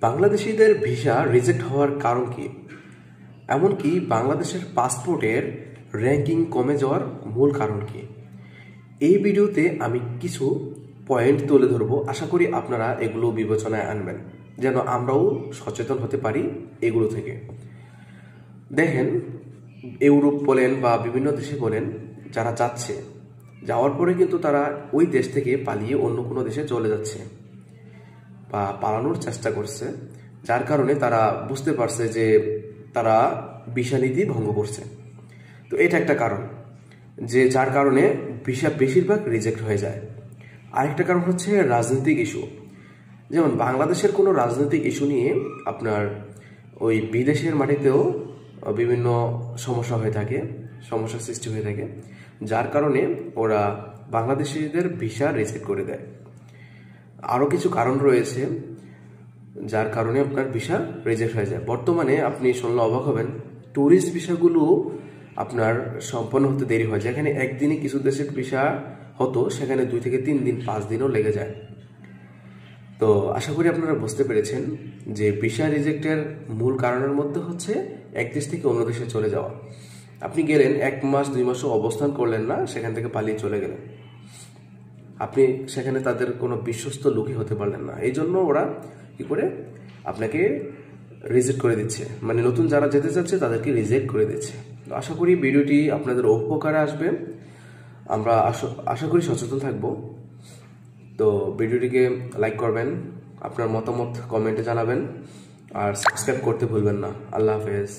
বাংলাদেশিদের visa reject হওয়ার কারণ কি? এমনকি বাংলাদেশের পাসপোর্টের র্যাঙ্কিং কমে যাওয়ার মূল কারণ কি? এই ভিডিওতে আমি কিছু পয়েন্ট তুলে ধরবো। আশা করি আপনারা এগুলো বিবেচনায় আনবেন, যেন আমরাও সচেতন হতে পারি এগুলো থেকে। দেখেন, ইউরোপ বলেন বা বিভিন্ন দেশে বলেন, যারা যাচ্ছে, যাওয়ার পরে কিন্তু তারা ওই দেশ থেকে পালিয়ে অন্য কোনো দেশে চলে যাচ্ছে বা পালানোর চেষ্টা করছে, যার কারণে তারা বুঝতে পারছে যে তারা ভিসা নীতি ভঙ্গ করছে। তো এটা একটা কারণ, যে যার কারণে ভিসা বেশিরভাগ রিজেক্ট হয়ে যায়। আরেকটা কারণ হচ্ছে রাজনৈতিক ইস্যু। যেমন বাংলাদেশের কোনো রাজনৈতিক ইস্যু নিয়ে আপনার ওই বিদেশের মাটিতেও বিভিন্ন সমস্যা হয়ে থাকে, সমস্যার সৃষ্টি হয়ে থাকে, যার কারণে ওরা বাংলাদেশিদের ভিসা রিজেক্ট করে দেয়। আরও কিছু কারণ রয়েছে যার কারণে আপনার ভিসা রিজেক্ট হয়ে যায়। বর্তমানে আপনি শুনলে অবাক হবেন, ট্যুরিস্ট ভিসাগুলো আপনার সম্পন্ন হতে দেরি হয়। যেখানে একদিনে কিছু দেশের ভিসা হতো, সেখানে 2 থেকে 3 দিন 5 দিনও লেগে যায়। তো আশা করি আপনারা বুঝতে পেরেছেন যে ভিসা রিজেক্টের মূল কারণের মধ্যে হচ্ছে এক দেশ থেকে অন্য দেশে চলে যাওয়া। আপনি গেলেন, 1 মাস 2 মাসও অবস্থান করলেন না, সেখান থেকে পালিয়ে চলে গেলেন। আপনি সেখানে তাদের কোনো বিশ্বস্ত লোকই হতে পারলেন না। এই জন্য ওরা কি করে আপনাকে রিজেক্ট করে দিচ্ছে, মানে নতুন যারা যেতে চাচ্ছে তাদেরকে রিজেক্ট করে দিচ্ছে। তো আশা করি ভিডিওটি আপনাদের উপকারে আসবে। আমরা আশা করি সচেতন থাকব। তো ভিডিওটিকে লাইক করবেন, আপনার মতামত কমেন্টে জানাবেন, আর সাবস্ক্রাইব করতে ভুলবেন না। আল্লাহ হাফেজ।